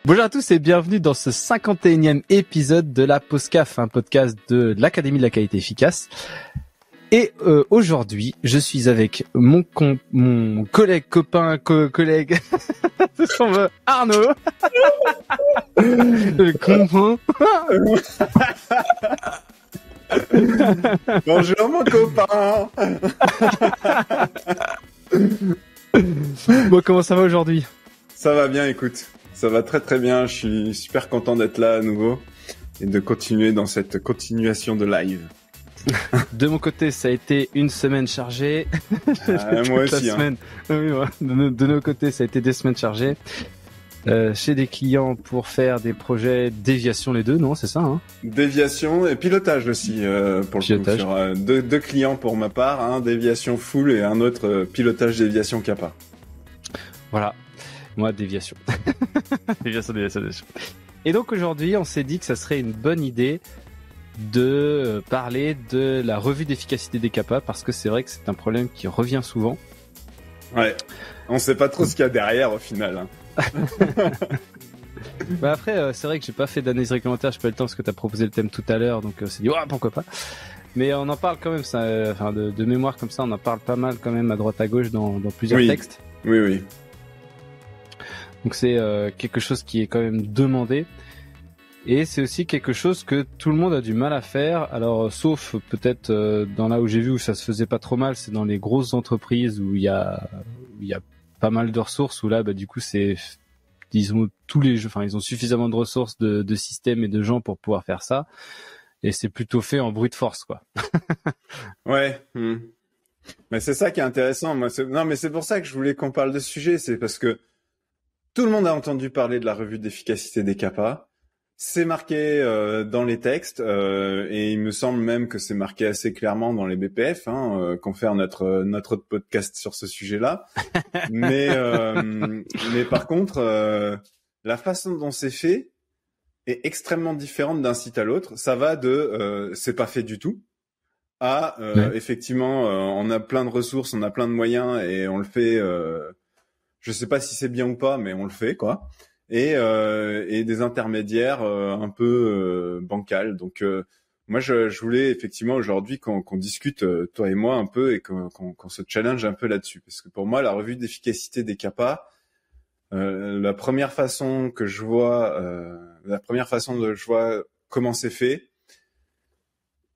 Bonjour à tous et bienvenue dans ce 51e épisode de la POSCAF, un podcast de l'Académie de la qualité efficace. Et aujourd'hui, je suis avec mon collègue, collègue, c'est ce qu'on veut, Arnaud. Le copain. Bonjour mon copain. Bon, comment ça va aujourd'hui? Ça va bien, écoute. Ça va très très bien. Je suis super content d'être là à nouveau et de continuer dans cette continuation de live. De mon côté, ça a été une semaine chargée. Moi aussi. Semaine. Oui, ouais. De nos côtés, ça a été des semaines chargées. Chez des clients pour faire des projets déviation, les deux, non, c'est ça, hein? Déviation et pilotage aussi, pour le pilotage. coup, sur deux clients pour ma part, un déviation full et un autre pilotage déviation kappa. Voilà, moi déviation. déviation. Et donc aujourd'hui, on s'est dit que ça serait une bonne idée de parler de la revue d'efficacité des kappa parce que c'est vrai que c'est un problème qui revient souvent. Ouais, on sait pas trop ce qu'il y a derrière au final, hein. Bah après, c'est vrai que j'ai pas fait d'analyse réglementaire, j'ai pas eu le temps parce que t'as proposé le thème tout à l'heure, donc c'est dit pourquoi pas. Mais on en parle quand même, ça, enfin de mémoire comme ça, on en parle pas mal quand même à droite à gauche dans plusieurs textes. Oui. Donc c'est quelque chose qui est quand même demandé. Et c'est aussi quelque chose que tout le monde a du mal à faire. Alors, sauf peut-être dans là où j'ai vu où ça se faisait pas trop mal, c'est dans les grosses entreprises où il y a pas mal de ressources, où là, bah, du coup, ils ont ils ont suffisamment de ressources, de systèmes et de gens pour pouvoir faire ça. Et c'est plutôt fait en brute force, quoi. Ouais. Mais c'est ça qui est intéressant. Non, mais c'est pour ça que je voulais qu'on parle de ce sujet. C'est parce que tout le monde a entendu parler de la revue d'efficacité des kappa. C'est marqué dans les textes et il me semble même que c'est marqué assez clairement dans les BPF, qu'on fait notre podcast sur ce sujet-là. Mais par contre, la façon dont c'est fait est extrêmement différente d'un site à l'autre. Ça va de c'est pas fait du tout à effectivement on a plein de ressources, on a plein de moyens et on le fait. Je sais pas si c'est bien ou pas, mais on le fait quoi. Et des intermédiaires un peu bancals. Donc moi je voulais effectivement aujourd'hui qu'on discute toi et moi un peu et qu'on se challenge un peu là-dessus, parce que pour moi la revue d'efficacité des kappa, la première façon de je vois comment c'est fait,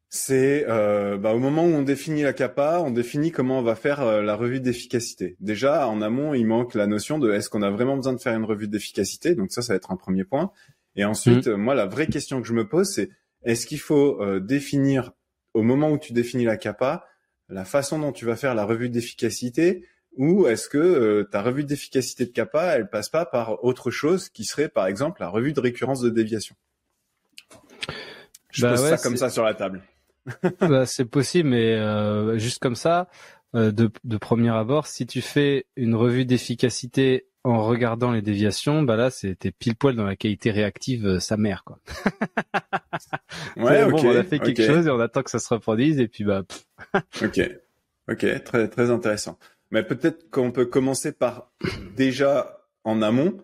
c'est au moment où on définit la kappa, on définit comment on va faire la revue d'efficacité. Déjà, en amont, il manque la notion de est-ce qu'on a vraiment besoin de faire une revue d'efficacité. Donc ça va être un premier point. Et ensuite, moi, la vraie question que je me pose, c'est est-ce qu'il faut définir, au moment où tu définis la kappa, la façon dont tu vas faire la revue d'efficacité, ou est-ce que ta revue d'efficacité de kappa, elle passe pas par autre chose qui serait, par exemple, la revue de récurrence de déviation? Je pose ça comme ça sur la table. Bah, c'est possible, mais juste comme ça, de premier abord, si tu fais une revue d'efficacité en regardant les déviations, bah là, t'es pile poil dans la qualité réactive sa mère, quoi. Ouais, ok. Bon, on a fait quelque chose et on attend que ça se reproduise et puis bah. Ok, très très intéressant. Mais peut-être qu'on peut commencer par déjà en amont.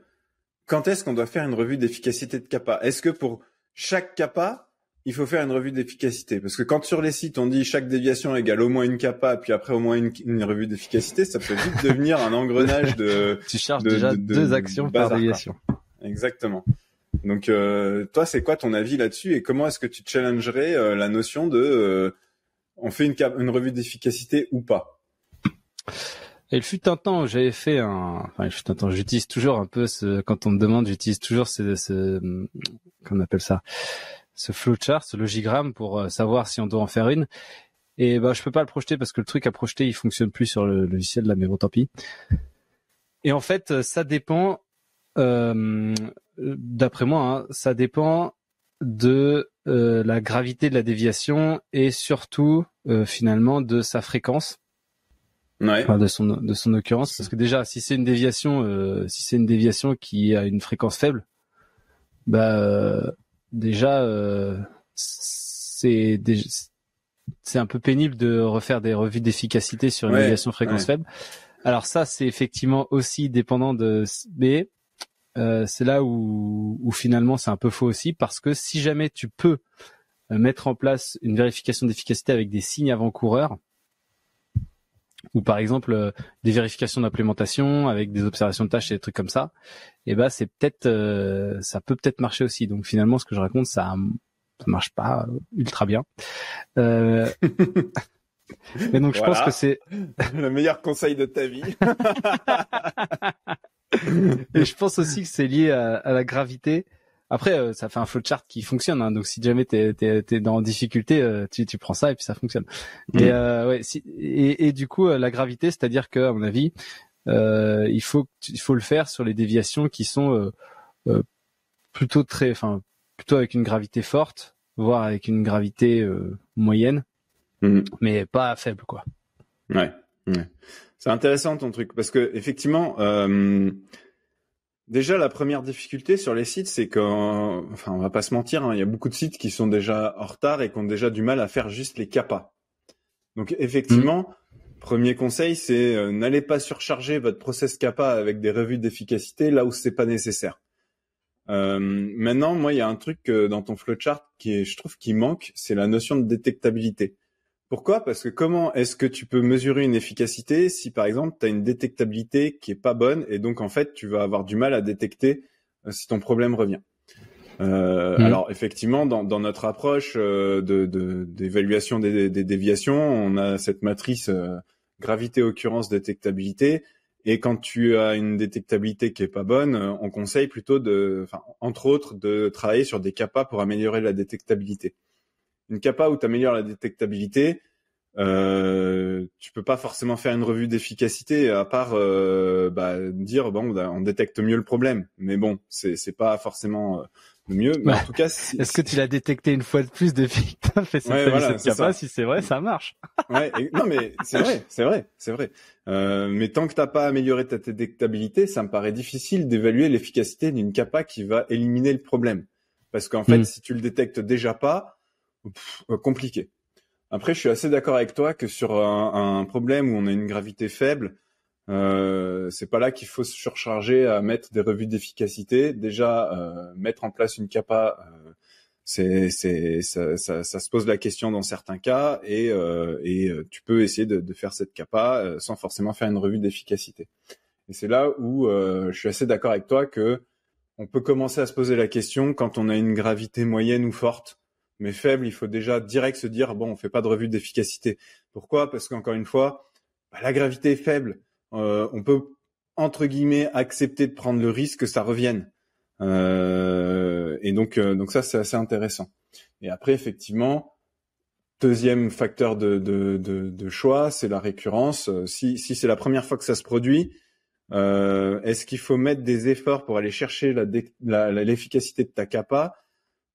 Quand est-ce qu'on doit faire une revue d'efficacité de kappa? Est-ce que pour chaque kappa, il faut faire une revue d'efficacité? Parce que quand sur les sites on dit chaque déviation égale au moins une kappa, puis après au moins une revue d'efficacité, ça peut vite devenir un engrenage de. Tu charges déjà deux actions par déviation. Exactement. Donc toi, c'est quoi ton avis là-dessus et comment est-ce que tu challengerais la notion de on fait une revue d'efficacité ou pas? Et il fut un temps, j'avais fait j'utilise toujours un peu quand on me demande, j'utilise toujours qu'on appelle ça, ce flowchart, ce logigramme pour savoir si on doit en faire une. Et bah, je peux pas le projeter parce que le truc à projeter, il fonctionne plus sur le logiciel là, mais bon, tant pis. Et en fait, ça dépend, d'après moi, ça dépend de la gravité de la déviation et surtout, finalement, de sa fréquence. Ouais. Enfin, de son occurrence, parce que déjà si c'est une déviation qui a une fréquence faible, c'est un peu pénible de refaire des revues d'efficacité sur une déviation fréquence faible. Alors ça, c'est effectivement aussi dépendant mais c'est là où finalement c'est un peu faux aussi, parce que si jamais tu peux mettre en place une vérification d'efficacité avec des signes avant-coureurs, ou par exemple des vérifications d'implémentation avec des observations de tâches et des trucs comme ça, et ben c'est peut-être ça peut peut-être marcher aussi. Donc finalement ce que je raconte ça marche pas ultra bien. Et donc je pense que c'est le meilleur conseil de ta vie. Et je pense aussi que c'est lié à la gravité. Après, ça fait un flowchart qui fonctionne, hein, donc si jamais t'es dans difficulté, tu prends ça et puis ça fonctionne. Mais ouais, et du coup la gravité, c'est-à-dire que à mon avis, il faut le faire sur les déviations qui sont plutôt avec une gravité forte, voire avec une gravité moyenne, mais pas faible, quoi. Ouais. C'est intéressant ton truc parce que effectivement. Déjà, la première difficulté sur les sites, c'est on va pas se mentir, hein, il y a beaucoup de sites qui sont déjà en retard et qui ont déjà du mal à faire juste les CAPA. Donc, effectivement, premier conseil, c'est n'allez pas surcharger votre process CAPA avec des revues d'efficacité là où c'est pas nécessaire. Maintenant, moi, il y a un truc dans ton flowchart je trouve qui manque, c'est la notion de détectabilité. Pourquoi ? Parce que comment est-ce que tu peux mesurer une efficacité si, par exemple, tu as une détectabilité qui est pas bonne et donc, en fait, tu vas avoir du mal à détecter si ton problème revient. Alors, effectivement, dans notre approche d'évaluation des déviations, on a cette matrice gravité, occurrence, détectabilité. Et quand tu as une détectabilité qui est pas bonne, on conseille plutôt entre autres, de travailler sur des CAPA pour améliorer la détectabilité. Une CAPA où tu améliores la détectabilité, tu peux pas forcément faire une revue d'efficacité à part dire on détecte mieux le problème. Mais bon, c'est pas forcément le mieux. Mais en tout cas, est-ce que tu l'as détecté une fois de plus depuis que t'as fait cette CAPA ? Si c'est vrai, ça marche. Non mais c'est vrai. Mais tant que t'as pas amélioré ta détectabilité, ça me paraît difficile d'évaluer l'efficacité d'une CAPA qui va éliminer le problème. Parce qu'en fait, si tu le détectes déjà pas, compliqué. Après, je suis assez d'accord avec toi que sur un problème où on a une gravité faible, c'est pas là qu'il faut se surcharger à mettre des revues d'efficacité. Déjà, mettre en place une CAPA, ça se pose la question dans certains cas, et tu peux essayer de faire cette CAPA sans forcément faire une revue d'efficacité. Et c'est là où je suis assez d'accord avec toi que on peut commencer à se poser la question quand on a une gravité moyenne ou forte. Mais faible, il faut déjà direct se dire on fait pas de revue d'efficacité. Pourquoi ? Parce qu'encore une fois, la gravité est faible. On peut entre guillemets accepter de prendre le risque que ça revienne. Et donc ça c'est assez intéressant. Et après effectivement, deuxième facteur de choix, c'est la récurrence. Si c'est la première fois que ça se produit, est-ce qu'il faut mettre des efforts pour aller chercher l'efficacité de ta CAPA ?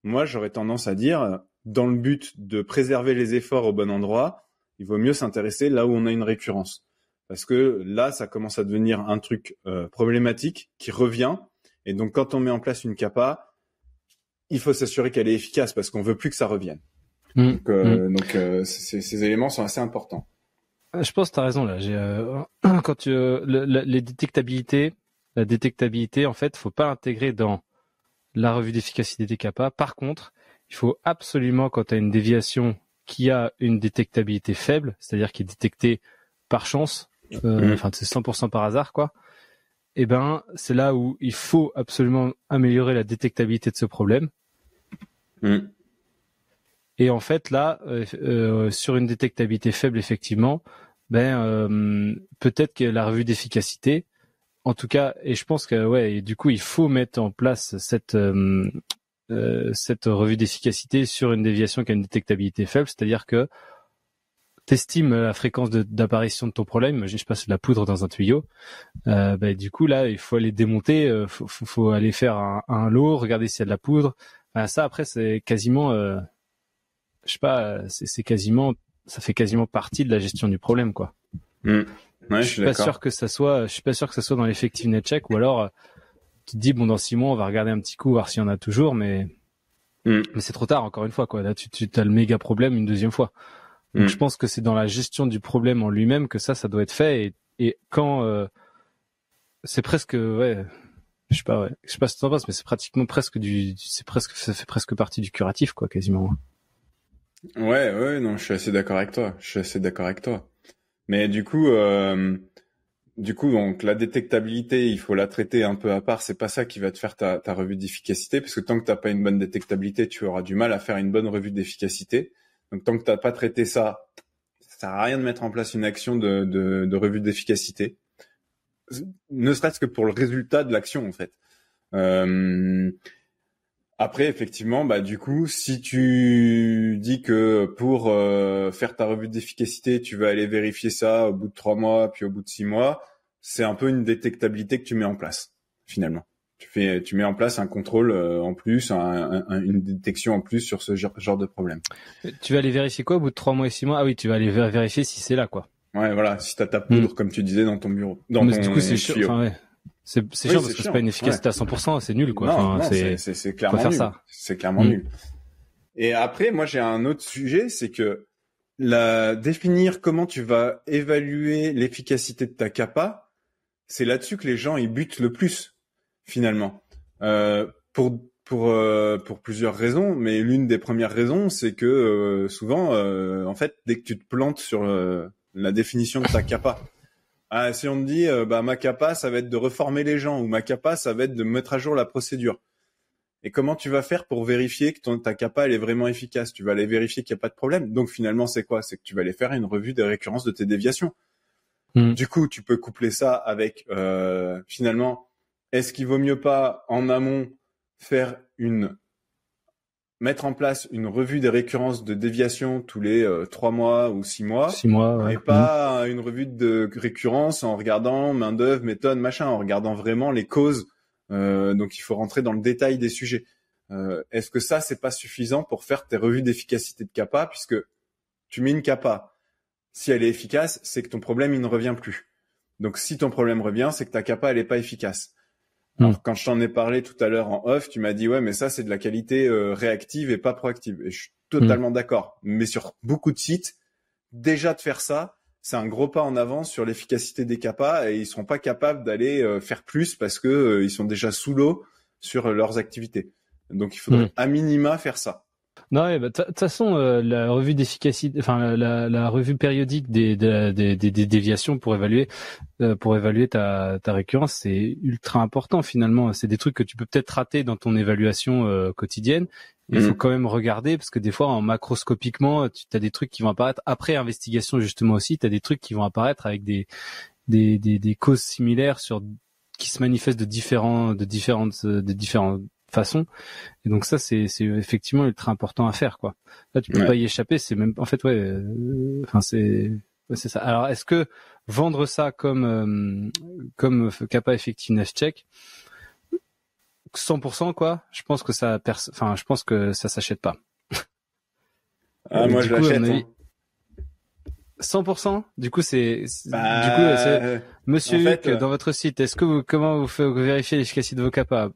Moi, j'aurais tendance à dire, dans le but de préserver les efforts au bon endroit, il vaut mieux s'intéresser là où on a une récurrence. Parce que là, ça commence à devenir un truc problématique qui revient. Et donc, quand on met en place une CAPA, il faut s'assurer qu'elle est efficace parce qu'on veut plus que ça revienne. Donc, ces éléments sont assez importants. Je pense que tu as raison là. Les détectabilités, la détectabilité, en fait, faut pas l'intégrer dans la revue d'efficacité des CAPA. Par contre, il faut absolument, quand tu as une déviation qui a une détectabilité faible, c'est-à-dire qui est détectée par chance, c'est 100% par hasard, quoi. Et ben, c'est là où il faut absolument améliorer la détectabilité de ce problème. Et en fait, là, sur une détectabilité faible, effectivement, peut-être que la revue d'efficacité, en tout cas, et je pense que et du coup, il faut mettre en place cette revue d'efficacité sur une déviation qui a une détectabilité faible, c'est-à-dire que t'estimes la fréquence d'apparition de ton problème. Imagine, je passe de la poudre dans un tuyau. Du coup, là, il faut aller démonter, faut aller faire un lot, regarder s'il y a de la poudre. Ça, après, c'est quasiment, c'est quasiment, ça fait quasiment partie de la gestion du problème, quoi. Ouais, je suis pas sûr que ça soit dans l'effectiveness check, ou alors tu te dis dans 6 mois on va regarder un petit coup voir s'il y en a toujours, mais c'est trop tard encore une fois, quoi. Là tu as le méga problème une deuxième fois. Donc je pense que c'est dans la gestion du problème en lui-même que ça doit être fait, et quand c'est presque Je sais pas, ouais. Je sais pas ce que t'en penses, mais c'est pratiquement ça fait presque partie du curatif, quoi, quasiment. Ouais, non, je suis assez d'accord avec toi. Mais du coup, donc la détectabilité, il faut la traiter un peu à part. C'est pas ça qui va te faire ta revue d'efficacité, parce que tant que t'as pas une bonne détectabilité, tu auras du mal à faire une bonne revue d'efficacité. Donc tant que t'as pas traité ça, ça sert à rien de mettre en place une action de revue d'efficacité, ne serait-ce que pour le résultat de l'action en fait. Après, effectivement, bah du coup, si tu dis que pour faire ta revue d'efficacité, tu vas aller vérifier ça au bout de 3 mois, puis au bout de 6 mois, c'est un peu une détectabilité que tu mets en place, finalement. Tu mets en place un contrôle en plus, une détection en plus sur ce genre de problème. Tu vas aller vérifier quoi au bout de 3 mois et 6 mois? Ah oui, tu vas aller vérifier si c'est là, quoi. Ouais, voilà, si t'as ta poudre, comme tu disais, dans ton bureau, Mais ton du coup, c'est chiant. tuyau. Enfin, ouais. C'est chiant parce que c'est pas une efficacité à 100%, c'est nul, quoi. Non, c'est clairement faire nul. ça. C'est clairement nul. Et après, moi, j'ai un autre sujet, c'est que définir comment tu vas évaluer l'efficacité de ta capa, c'est là-dessus que les gens ils butent le plus, finalement. Pour plusieurs raisons, mais l'une des premières raisons, c'est que souvent, en fait, dès que tu te plantes sur la définition de ta capa, si on te dit, ma capa, ça va être de reformer les gens, ou ma capa, ça va être de mettre à jour la procédure. Et comment tu vas faire pour vérifier que ta capa, elle est vraiment efficace? Tu vas aller vérifier qu'il n'y a pas de problème. Donc finalement, c'est quoi? C'est que tu vas aller faire une revue des récurrences de tes déviations. Du coup, tu peux coupler ça avec, finalement, est-ce qu'il vaut mieux pas, en amont, mettre en place une revue des récurrences de déviation tous les 3 mois ou 6 mois. 6 mois, ouais. Et pas une revue de récurrence en regardant main d'œuvre, méthode, machin, en regardant vraiment les causes. Donc il faut rentrer dans le détail des sujets. Est-ce que ça, c'est pas suffisant pour faire tes revues d'efficacité de capa, puisque tu mets une capa, si elle est efficace, c'est que ton problème, il ne revient plus. Donc si ton problème revient, c'est que ta capa, elle est pas efficace. Alors, quand je t'en ai parlé tout à l'heure en off, tu m'as dit ouais, mais ça c'est de la qualité réactive et pas proactive. Et je suis totalement d'accord. Mais sur beaucoup de sites, déjà de faire ça, c'est un gros pas en avant sur l'efficacité des capas, et ils seront pas capables d'aller faire plus parce que ils sont déjà sous l'eau sur leurs activités. Donc il faudrait à minima faire ça. Non, ouais, de toute façon, la revue d'efficacité, enfin la revue périodique des déviations pour évaluer ta récurrence, c'est ultra important finalement. C'est des trucs que tu peux peut-être rater dans ton évaluation quotidienne. Il faut quand même regarder, parce que des fois, en macroscopiquement, tu as des trucs qui vont apparaître après investigation justement aussi. Tu as des trucs qui vont apparaître avec des causes similaires qui se manifestent de différentes façons. Et donc ça, c'est effectivement ultra important à faire, quoi. Là, tu peux pas y échapper. C'est même, en fait, c'est ça. Alors, est-ce que vendre ça comme Kappa Effectiveness Check 100%, quoi? Je pense que ça s'achète pas. Moi, je l'achète. 100%. Du coup, c'est Monsieur Huck, dans votre site, comment vous vérifiez l'efficacité de vos Kappa?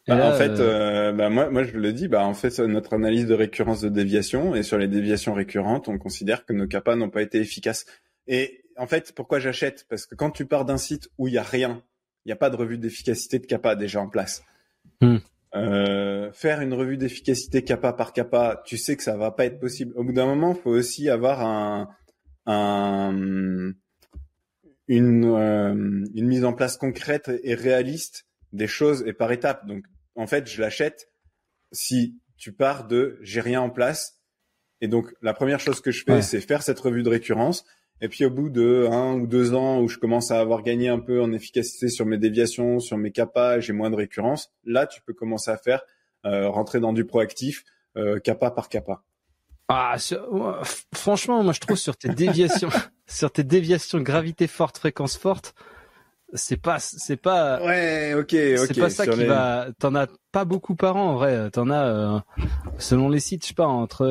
Moi, je le dis, en fait, notre analyse de récurrence de déviation, et sur les déviations récurrentes, on considère que nos capas n'ont pas été efficaces. Et en fait, pourquoi j'achète? Parce que quand tu pars d'un site où il y a rien, il n'y a pas de revue d'efficacité de capa déjà en place. Faire une revue d'efficacité capa par capa, tu sais que ça va pas être possible. Au bout d'un moment, il faut aussi avoir une mise en place concrète et réaliste des choses, et par étapes. Donc, en fait, je l'achète si tu pars de j'ai rien en place. Et donc, la première chose que je fais, c'est faire cette revue de récurrence. Et puis, au bout de 1 ou 2 ans où je commence à avoir gagné un peu en efficacité sur mes déviations, sur mes capas, j'ai moins de récurrence, là, tu peux commencer à faire rentrer dans du proactif, capa par capa. Franchement, moi, je trouve sur tes déviations, gravité forte, fréquence forte, c'est pas ouais, ok, c'est pas ça qui va. T'en as pas beaucoup par an, en vrai. T'en as selon les sites, je sais pas, entre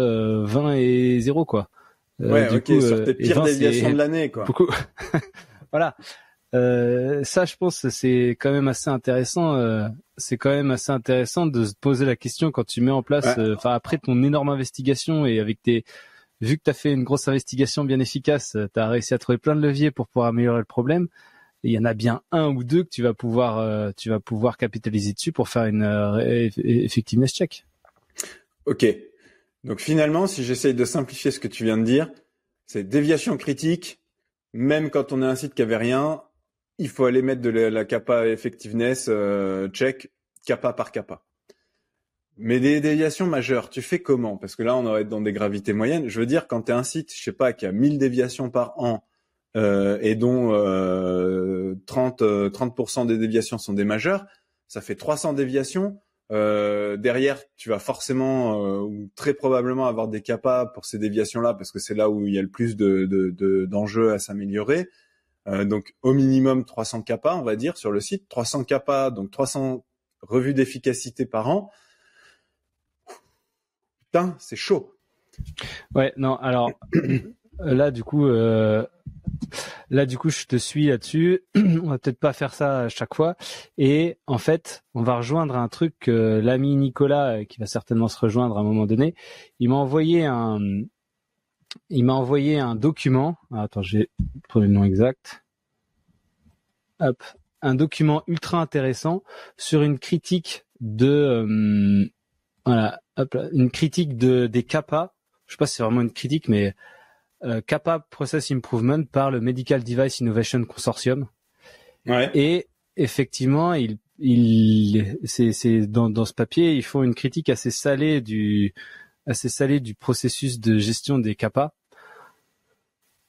20 et 0, quoi. Ouais, ok, sur tes pires déviations de l'année, quoi. Beaucoup. Voilà. Ça, je pense, c'est quand même assez intéressant. C'est quand même assez intéressant de se poser la question quand tu mets en place, après ton énorme investigation, et vu que t'as fait une grosse investigation bien efficace, t'as réussi à trouver plein de leviers pour pouvoir améliorer le problème. il y en a bien un ou deux que tu vas pouvoir capitaliser dessus pour faire une effectiveness check. Ok. Donc finalement, si j'essaye de simplifier ce que tu viens de dire, c'est déviation critique. Même quand on a un site qui avait rien, il faut aller mettre de la kappa effectiveness check kappa par kappa. Mais des déviations majeures, tu fais comment? Parce que là, on va être dans des gravités moyennes. Je veux dire, quand tu as un site, je sais pas, qui a 1000 déviations par an, et dont 30% des déviations sont des majeures, ça fait 300 déviations. Derrière, tu vas forcément ou très probablement avoir des kappas pour ces déviations-là, parce que c'est là où il y a le plus d'enjeux à s'améliorer. Donc, au minimum 300 kappas, on va dire, sur le site. 300 kappas, donc 300 revues d'efficacité par an. Putain, c'est chaud. Ouais, non, alors là du coup je te suis là-dessus. On va peut-être pas faire ça à chaque fois. Et en fait, on va rejoindre un truc que l'ami Nicolas, qui va certainement se rejoindre à un moment donné, il m'a envoyé un document. Attends, j'ai trouvé le nom exact. Hop, un document ultra intéressant sur une critique de voilà, hop là, une critique des kappas. Je sais pas si c'est vraiment une critique, mais kappa Process Improvement par le Medical Device Innovation Consortium. Ouais. Et effectivement, c'est dans ce papier, ils font une critique assez salée du processus de gestion des kappas.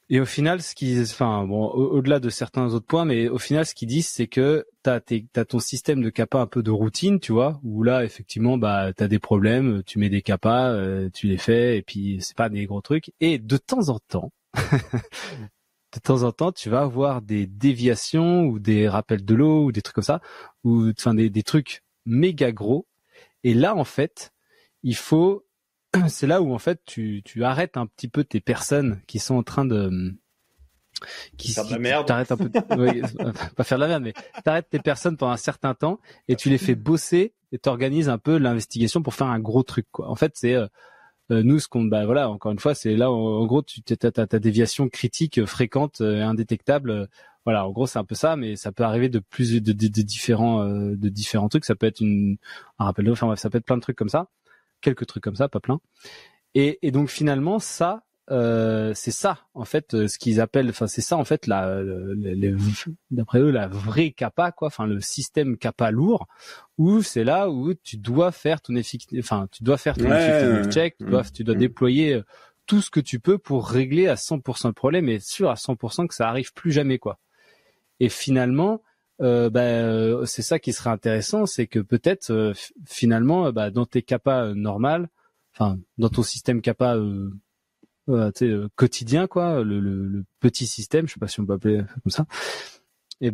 Et au final, au-delà de certains autres points, mais au final, ce qu'ils disent, c'est que t'as ton système de kappa un peu de routine, tu vois, où là, effectivement, t'as des problèmes, tu mets des kappas, tu les fais, et puis c'est pas des gros trucs. Et de temps en temps, tu vas avoir des déviations ou des rappels de l'eau ou des trucs comme ça, ou enfin des trucs méga gros. Et là, en fait, c'est là où en fait tu arrêtes un petit peu tes personnes qui sont en train de faire de la merde. T'arrêtes un peu oui, pas faire de la merde, mais t'arrêtes tes personnes pendant un certain temps et tu les fais bosser et t'organises un peu l'investigation pour faire un gros truc, quoi. En fait, c'est nous ce qu'on voilà, encore une fois, c'est là en gros t'as ta déviation critique fréquente indétectable. Voilà, en gros, c'est un peu ça, mais ça peut arriver de différents trucs. Ça peut être un rappel d'eau, enfin bref, ça peut être plein de trucs comme ça. Quelques trucs comme ça, pas plein. Et donc finalement, ça, c'est ça en fait ce qu'ils appellent, enfin c'est ça en fait d'après eux la vraie kappa, quoi. Enfin le système kappa lourd, où c'est là où tu dois faire ton effectiveness check, tu dois déployer tout ce que tu peux pour régler à 100% le problème et être sûr à 100% que ça arrive plus jamais, quoi. Et finalement, c'est ça qui serait intéressant, c'est que peut-être finalement dans tes kappas normales, enfin dans ton système kappa quotidien, quoi, le petit système, je sais pas si on peut appeler comme ça, et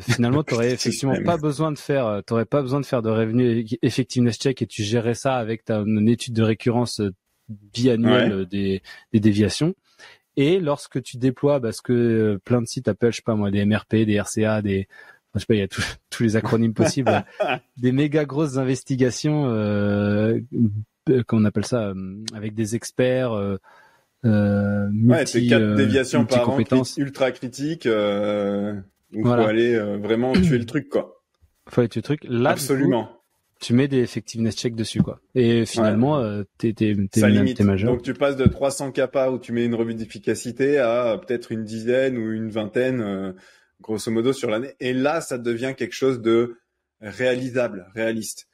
finalement t'aurais effectivement pas besoin de faire de revenu effectiveness check et tu gérais ça avec une étude de récurrence biannuelle des déviations. Et lorsque tu déploies, parce que plein de sites appellent, je sais pas moi, des MRP, des RCA, je sais pas, il y a tous les acronymes possibles, des méga grosses investigations, comment on appelle ça, avec des experts c'est 4 déviations par an ultra critiques, où faut aller vraiment tuer le truc, quoi. Faut aller tuer le truc. Là, absolument. Du coup, tu mets des effectiveness check dessus, quoi. Et finalement, t'es majeur. Donc tu passes de 300 kappas où tu mets une revue d'efficacité à peut-être une dizaine ou une vingtaine, grosso modo sur l'année. Et là, ça devient quelque chose de réaliste.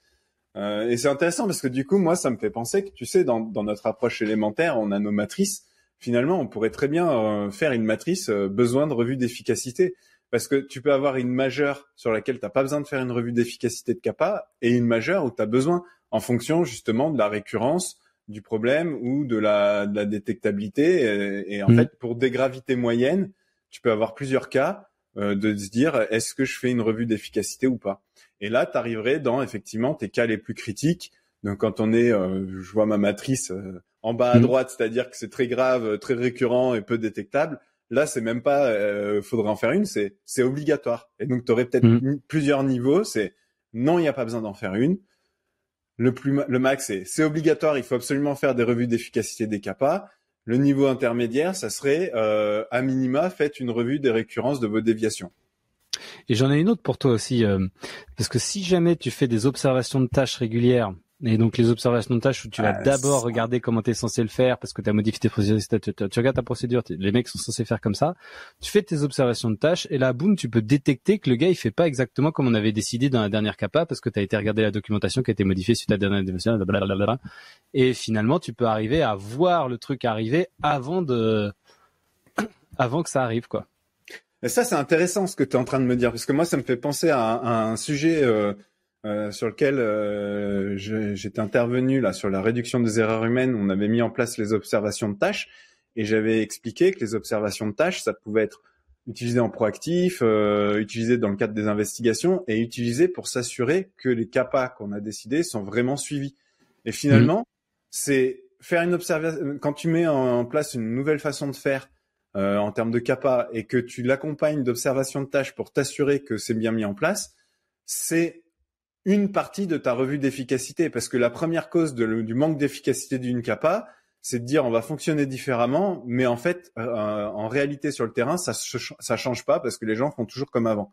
Et c'est intéressant parce que du coup, moi, ça me fait penser que, tu sais, dans notre approche élémentaire, on a nos matrices. Finalement, on pourrait très bien faire une matrice besoin de revue d'efficacité. Parce que tu peux avoir une majeure sur laquelle t'as pas besoin de faire une revue d'efficacité de kappa et une majeure où tu as besoin, en fonction justement de la récurrence du problème ou de la détectabilité. Et en fait, pour des gravités moyennes, tu peux avoir plusieurs cas de se dire est-ce que je fais une revue d'efficacité ou pas. Et là, tu arriverais dans effectivement tes cas les plus critiques. Donc quand on est, je vois ma matrice en bas à droite, c'est-à-dire que c'est très grave, très récurrent et peu détectable. Là, c'est même pas faudrait en faire une, c'est obligatoire. Et donc tu aurais peut-être plusieurs niveaux, c'est non, il n'y a pas besoin d'en faire une. Le max c'est obligatoire, il faut absolument faire des revues d'efficacité des kappas. Le niveau intermédiaire, ça serait à minima faites une revue des récurrences de vos déviations. Et j'en ai une autre pour toi aussi, parce que si jamais tu fais des observations de tâches régulières, et donc les observations de tâches où tu vas d'abord regarder comment tu es censé le faire, parce que tu as modifié tes procédures, tu regardes ta procédure, les mecs sont censés faire comme ça, tu fais tes observations de tâches, et là, boum, tu peux détecter que le gars, il fait pas exactement comme on avait décidé dans la dernière capa, parce que tu as été regarder la documentation qui a été modifiée suite à la dernière documentation, blablabla. Et finalement, tu peux arriver à voir le truc arriver avant que ça arrive, quoi. Et ça, c'est intéressant ce que tu es en train de me dire, parce que moi, ça me fait penser à un sujet sur lequel j'étais intervenu là sur la réduction des erreurs humaines. On avait mis en place les observations de tâches et j'avais expliqué que les observations de tâches, ça pouvait être utilisé en proactif, utilisé dans le cadre des investigations et utilisé pour s'assurer que les CAPA qu'on a décidés sont vraiment suivis. Et finalement, c'est faire une observation quand tu mets en place une nouvelle façon de faire en termes de CAPA et que tu l'accompagnes d'observation de tâches pour t'assurer que c'est bien mis en place, c'est une partie de ta revue d'efficacité, parce que la première cause du manque d'efficacité d'une CAPA, c'est de dire on va fonctionner différemment, mais en fait, en réalité sur le terrain, ça change pas parce que les gens font toujours comme avant.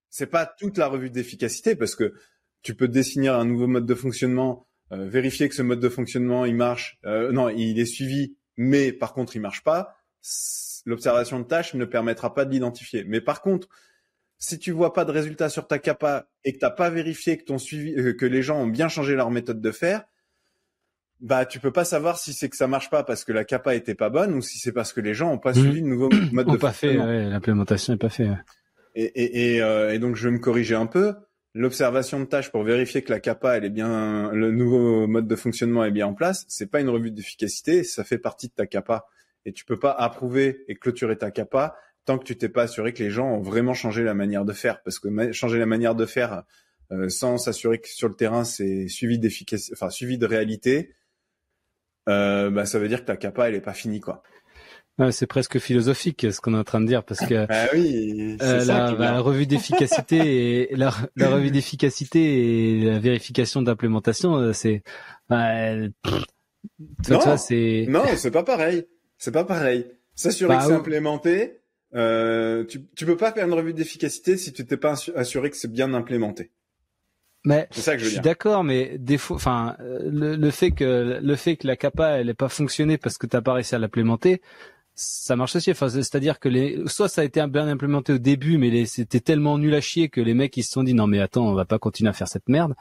C'est pas toute la revue d'efficacité, parce que tu peux définir un nouveau mode de fonctionnement, vérifier que ce mode de fonctionnement il marche, non, il est suivi, mais par contre il marche pas. L'observation de tâches ne permettra pas de l'identifier. Mais par contre, si tu vois pas de résultat sur ta CAPA et que t'as pas vérifié que ton suivi, que les gens ont bien changé leur méthode de faire, bah tu peux pas savoir si c'est que ça marche pas parce que la CAPA était pas bonne ou si c'est parce que les gens ont pas suivi le nouveau mode de fonctionnement. Ouais, l'implémentation n'est pas faite. Ouais. Et donc je vais me corriger un peu. L'observation de tâches pour vérifier que la CAPA elle est bien, le nouveau mode de fonctionnement est bien en place, c'est pas une revue d'efficacité, ça fait partie de ta CAPA et tu peux pas approuver et clôturer ta CAPA tant que tu t'es pas assuré que les gens ont vraiment changé la manière de faire, parce que changer la manière de faire sans s'assurer que sur le terrain c'est suivi d'efficacité, enfin suivi de réalité, bah ça veut dire que ta CAPA elle est pas finie quoi. Ouais, c'est presque philosophique ce qu'on est en train de dire, parce que bah oui, c'est ça la revue d'efficacité et la revue d'efficacité et la vérification d'implémentation, c'est tu vois, c'est non, c'est pas pareil. C'est pas pareil. S'assurer que c'est implémenté. Tu peux pas faire une revue d'efficacité si tu t'es pas assuré que c'est bien implémenté. Mais c'est ça que je veux dire. Suis d'accord, mais des fois, enfin, le fait que la CAPA elle ait pas fonctionné parce que t'as pas réussi à l'implémenter, ça marche aussi. Enfin, c'est-à-dire que soit ça a été bien implémenté au début, mais c'était tellement nul à chier que les mecs ils se sont dit non mais attends, on va pas continuer à faire cette merde.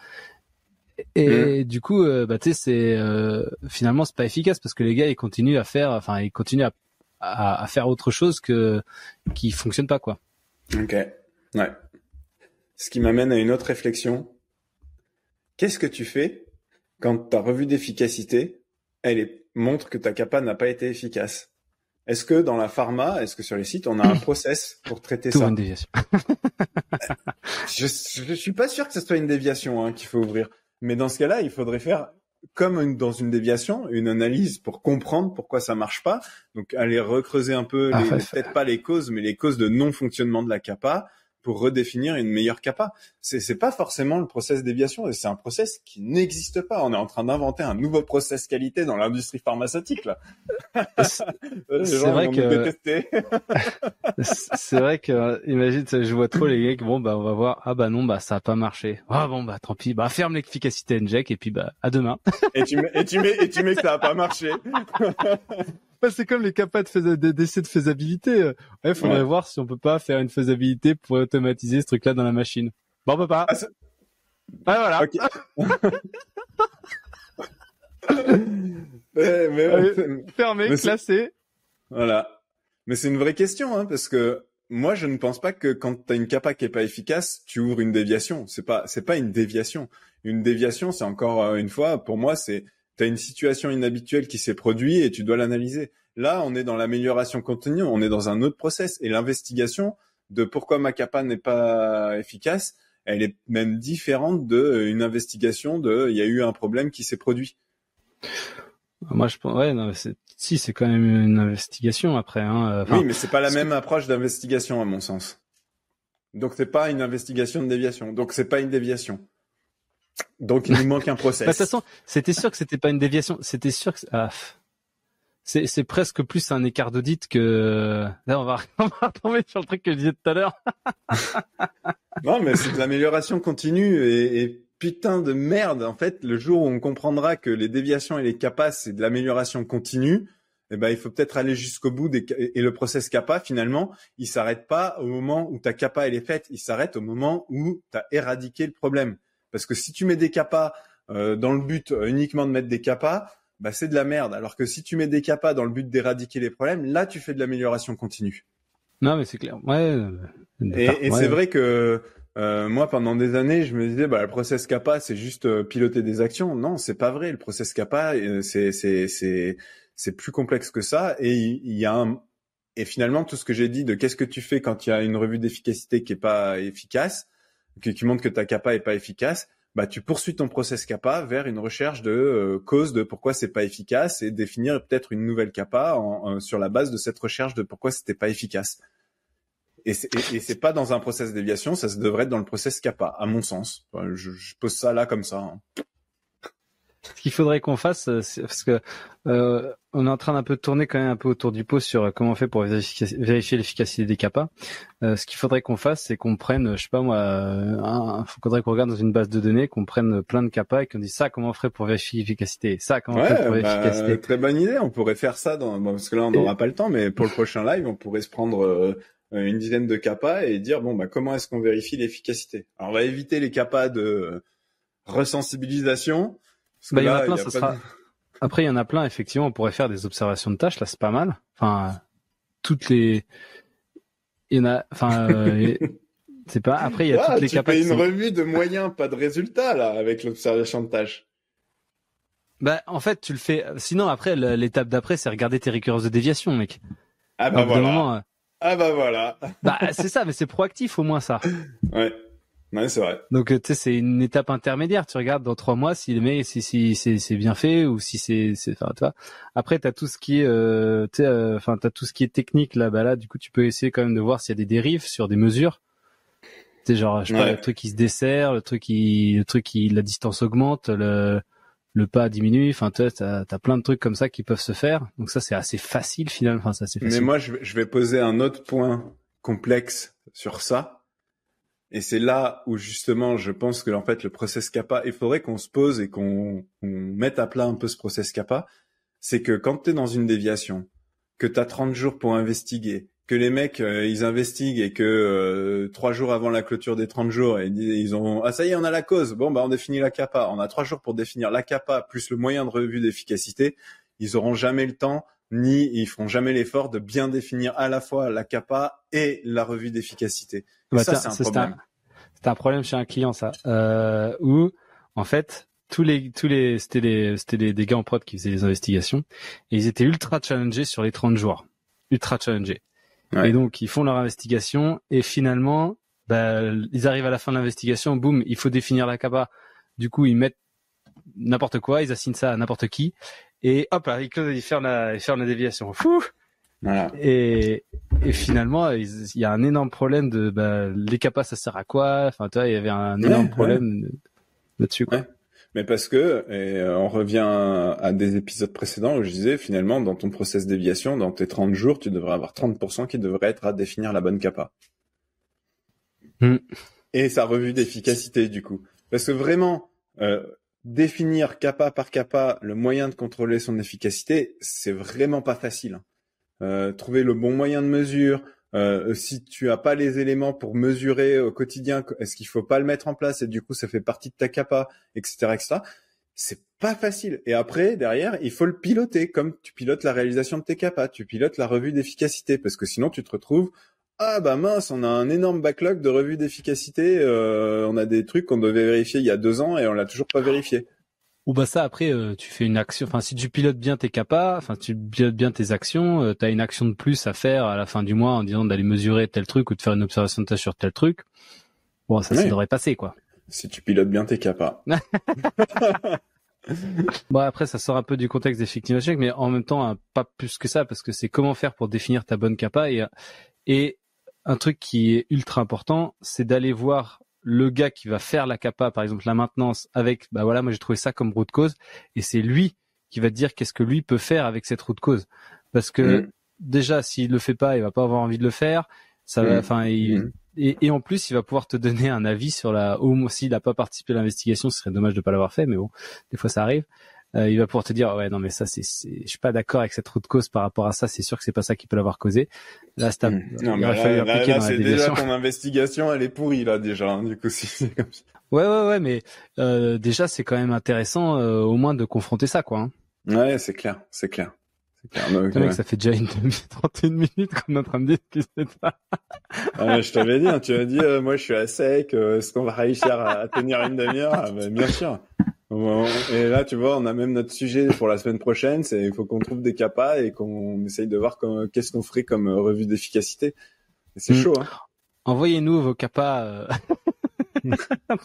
Et du coup, bah tu sais, finalement c'est pas efficace parce que les gars ils continuent à faire autre chose qui fonctionne pas quoi. Ok, ouais. Ce qui m'amène à une autre réflexion. Qu'est-ce que tu fais quand ta revue d'efficacité, montre que ta CAPA n'a pas été efficace? Est-ce que dans la pharma, est-ce que sur les sites, on a un process pour traiter ça? Une déviation. Je suis pas sûr que ce soit une déviation qu'il faut ouvrir. Mais dans ce cas-là, il faudrait faire comme dans une déviation, une analyse pour comprendre pourquoi ça marche pas. Donc aller recreuser un peu, peut-être pas les causes, mais les causes de non-fonctionnement de la CAPA pour redéfinir une meilleure CAPA. C'est pas forcément le process déviation, c'est un process qui n'existe pas. On est en train d'inventer un nouveau process qualité dans l'industrie pharmaceutique là. C'est vrai que c'est vrai que imagine, je vois trop les gars, bon bah on va voir, ah bah non bah ça a pas marché. Ah bon bah tant pis, bah ferme l'efficacité inject et puis bah à demain. et tu mets que ça a pas marché. C'est comme les capas d'essai de faisabilité. Il faudrait voir si on peut pas faire une faisabilité pour automatiser ce truc-là dans la machine. Bon, on peut pas. Voilà. Okay. Fermé, classé. Voilà. Mais c'est une vraie question, parce que moi, je ne pense pas que quand t'as une capa qui est pas efficace, tu ouvres une déviation. C'est pas une déviation. Une déviation, c'est encore une fois, pour moi, t'as une situation inhabituelle qui s'est produite et tu dois l'analyser. Là, on est dans l'amélioration continue, on est dans un autre process. Et l'investigation de pourquoi ma capa n'est pas efficace, elle est même différente d'une investigation il y a eu un problème qui s'est produit. Moi, je pense, c'est quand même une investigation après. Oui, mais c'est pas la même approche d'investigation à mon sens. Donc c'est pas une investigation de déviation. Donc c'est pas une déviation. Donc il nous manque un process. De toute façon, c'était sûr que c'était pas une déviation. C'était sûr que c'est presque plus un écart d'audit que là on va tomber sur le truc que je disais tout à l'heure. Non, mais c'est de l'amélioration continue et putain de merde. En fait, le jour où on comprendra que les déviations et les CAPA, c'est de l'amélioration continue, eh ben, il faut peut-être aller jusqu'au bout et le process CAPA, finalement, il s'arrête pas au moment où ta CAPA, elle est faite. Il s'arrête au moment où tu as éradiqué le problème. Parce que si tu mets des CAPA, dans le but uniquement de mettre des CAPA, bah, c'est de la merde. Alors que si tu mets des CAPA dans le but d'éradiquer les problèmes, là, tu fais de l'amélioration continue. Non, mais c'est clair. Ouais. Et c'est vrai que moi, pendant des années, je me disais, bah, le process CAPA, c'est juste piloter des actions. Non, c'est pas vrai. Le process CAPA, c'est plus complexe que ça. Et il y a et finalement, tout ce que j'ai dit de qu'est-ce que tu fais quand il y a une revue d'efficacité qui est pas efficace, qui montre que ta CAPA est pas efficace, bah, tu poursuis ton process CAPA vers une recherche de cause de pourquoi c'est pas efficace et définir peut-être une nouvelle CAPA sur la base de cette recherche de pourquoi c'était pas efficace. Et c'est pas dans un process de déviation, ça devrait être dans le process CAPA, à mon sens. Enfin, je pose ça là comme ça. Hein. Ce qu'il faudrait qu'on fasse, c'est parce que on est en train d'un peu tourner quand même un peu autour du pot sur comment on fait pour vérifier l'efficacité des CAPA. Ce qu'il faudrait qu'on fasse, c'est qu'on prenne, je sais pas moi, faudrait qu'on regarde dans une base de données, qu'on prenne plein de CAPA et qu'on dise ça, comment on ferait pour vérifier l'efficacité, ça, comment on ferait pour l'efficacité. Très bonne idée. On pourrait faire ça parce que là on n'aura pas le temps, mais pour le prochain live, on pourrait se prendre une dizaine de CAPA et dire bon bah comment est-ce qu'on vérifie l'efficacité. Alors on va éviter les CAPA de resensibilisation. Bah, il y en a plein, ça sera. Après, il y en a plein, effectivement, on pourrait faire des observations de tâches, là, c'est pas mal. Enfin, il y en a, c'est pas, après, il y a toutes les capacités. Tu fais une revue de moyens, pas de résultats, là, avec l'observation de tâches. Bah, en fait, tu le fais, sinon, après, l'étape d'après, c'est regarder tes récurrences de déviation, mec. Ah bah voilà. Ah bah voilà. Bah, c'est ça, mais c'est proactif, au moins, ça. Ouais, c'est vrai. Donc, tu sais, c'est une étape intermédiaire. Tu regardes dans 3 mois si c'est bien fait ou si enfin, tu vois. Après, t'as tout ce qui est, t'as tout ce qui est technique, là, bah là, du coup, tu peux essayer quand même de voir s'il y a des dérives sur des mesures. Tu sais, genre, je sais pas, le truc qui se dessert, la distance augmente, le pas diminue. Enfin, tu vois, t'as plein de trucs comme ça qui peuvent se faire. Donc ça, c'est assez facile, finalement. Enfin, c'est assez facile. Mais moi, je vais poser un autre point complexe sur ça. Et c'est là où justement, je pense que en fait, le process CAPA, il faudrait qu'on se pose et qu'on mette à plat un peu ce process CAPA. C'est que quand tu es dans une déviation, que tu as 30 jours pour investiguer, que les mecs, ils investiguent et que 3 jours avant la clôture des 30 jours, ils ont ah ça y est, on a la cause. Bon bah on définit la CAPA. On a 3 jours pour définir la CAPA plus le moyen de revue d'efficacité. Ils auront jamais le temps ni ils feront jamais l'effort de bien définir à la fois la CAPA et la revue d'efficacité. Bah, ça, c'est un problème. C'était un problème chez un client, ça, où en fait c'était des gars en prod qui faisaient les investigations et ils étaient ultra challengés sur les 30 jours, ultra challengés. Ouais. Et donc ils font leur investigation et finalement, bah, ils arrivent à la fin de l'investigation, boum, il faut définir la CAPA. Du coup, ils mettent n'importe quoi, ils assignent ça à n'importe qui et hop là, ils ferment la déviation. Fou. Voilà. Et finalement, il y a un énorme problème de les CAPA, ça sert à quoi? Enfin, tu vois, il y avait un énorme problème là-dessus. Quoi. Ouais. Mais parce que, et on revient à des épisodes précédents où je disais, finalement, dans ton process déviation, dans tes 30 jours, tu devrais avoir 30% qui devraient être à définir la bonne CAPA. Et sa revue d'efficacité, du coup. Parce que vraiment, définir CAPA par CAPA le moyen de contrôler son efficacité, c'est vraiment pas facile. Trouver le bon moyen de mesure, si tu as pas les éléments pour mesurer au quotidien, est-ce qu'il faut pas le mettre en place et du coup ça fait partie de ta CAPA, etc., c'est pas facile. Et après, derrière, il faut le piloter comme tu pilotes la réalisation de tes CAPA, tu pilotes la revue d'efficacité parce que sinon tu te retrouves ah bah mince, on a un énorme backlog de revue d'efficacité, on a des trucs qu'on devait vérifier il y a 2 ans et on l'a toujours pas vérifié. Ou bah ça après tu fais une action, enfin si tu pilotes bien tes CAPA, enfin tu pilotes bien tes actions, t'as une action de plus à faire à la fin du mois en disant d'aller mesurer tel truc ou de faire une observation de tâche sur tel truc. Bon ça devrait passer quoi. Si tu pilotes bien tes CAPA. Bon après ça sort un peu du contexte d'Effective Check, mais en même temps pas plus que ça parce que c'est comment faire pour définir ta bonne CAPA et un truc qui est ultra important, c'est d'aller voir le gars qui va faire la CAPA, par exemple la maintenance, avec, bah voilà, moi j'ai trouvé ça comme root cause, et c'est lui qui va te dire qu'est-ce que lui peut faire avec cette route cause. Parce que déjà, s'il le fait pas, il va pas avoir envie de le faire. Ça va, enfin, et en plus, il va pouvoir te donner un avis sur s'il n'a pas participé à l'investigation, ce serait dommage de pas l'avoir fait, mais bon, des fois ça arrive. Il va pouvoir te dire, ouais, non, mais ça, je suis pas d'accord avec cette route cause par rapport à ça, c'est sûr que c'est pas ça qui peut l'avoir causé. Là, il aurait fallu appliquer dans la déviation. Déjà ton investigation, elle est pourrie, là, déjà, hein, du coup, si c'est comme ça. Ouais, mais, déjà, c'est quand même intéressant, au moins de confronter ça, quoi, hein. Ouais, c'est clair. Donc, mec, ça fait déjà 31 minutes qu'on est en train de discuter de ça. Je t'avais dit, hein, tu m'as dit, moi, je suis à sec, est-ce qu'on va réussir à tenir une demi-heure? Bien sûr. Et là, tu vois, on a même notre sujet pour la semaine prochaine, c'est il faut qu'on trouve des CAPA et qu'on essaye de voir qu'est-ce qu'on ferait comme revue d'efficacité. Et c'est chaud, hein. Envoyez-nous vos CAPA,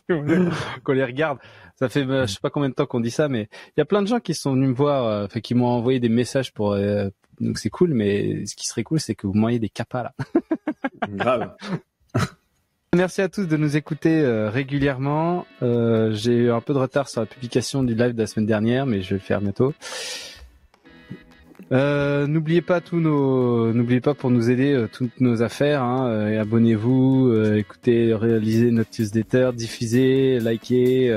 qu'on les regarde. Ça fait je sais pas combien de temps qu'on dit ça, mais il y a plein de gens qui sont venus me voir, qui m'ont envoyé des messages pour donc c'est cool, mais ce qui serait cool, c'est que vous m'envoyez des CAPA là. Grave. Merci à tous de nous écouter régulièrement. J'ai eu un peu de retard sur la publication du live de la semaine dernière, mais je vais le faire bientôt. N'oubliez pas pour nous aider toutes nos affaires, hein, et abonnez-vous, écoutez, réalisez notre newsletter, diffusez, likez,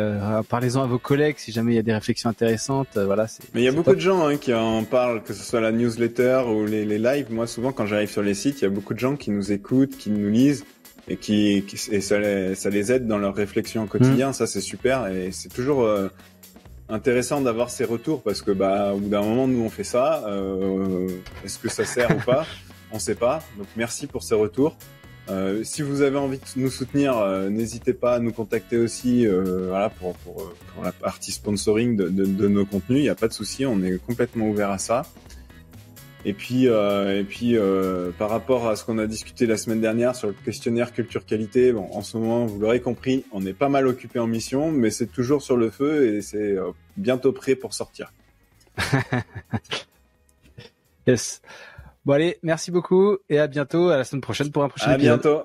parlez-en à vos collègues si jamais il y a des réflexions intéressantes, voilà. Mais il y a beaucoup de gens, hein, qui en parlent, que ce soit la newsletter ou les lives. Moi, souvent, quand j'arrive sur les sites, il y a beaucoup de gens qui nous écoutent, qui nous lisent et et ça les aide dans leur réflexion au quotidien. Ça, c'est super et c'est toujours intéressant d'avoir ces retours parce que au bout d'un moment, nous on fait ça. Est-ce que ça sert ou pas? On sait pas. Donc merci pour ces retours. Si vous avez envie de nous soutenir, n'hésitez pas à nous contacter aussi. Voilà pour la partie sponsoring de nos contenus. Il n'y a pas de souci. On est complètement ouvert à ça. Et puis, par rapport à ce qu'on a discuté la semaine dernière sur le questionnaire culture qualité, bon, en ce moment, vous l'aurez compris, on est pas mal occupé en mission, mais c'est toujours sur le feu et c'est bientôt prêt pour sortir. Yes. Bon allez, merci beaucoup et à bientôt, à la semaine prochaine pour un prochain épisode. À bientôt.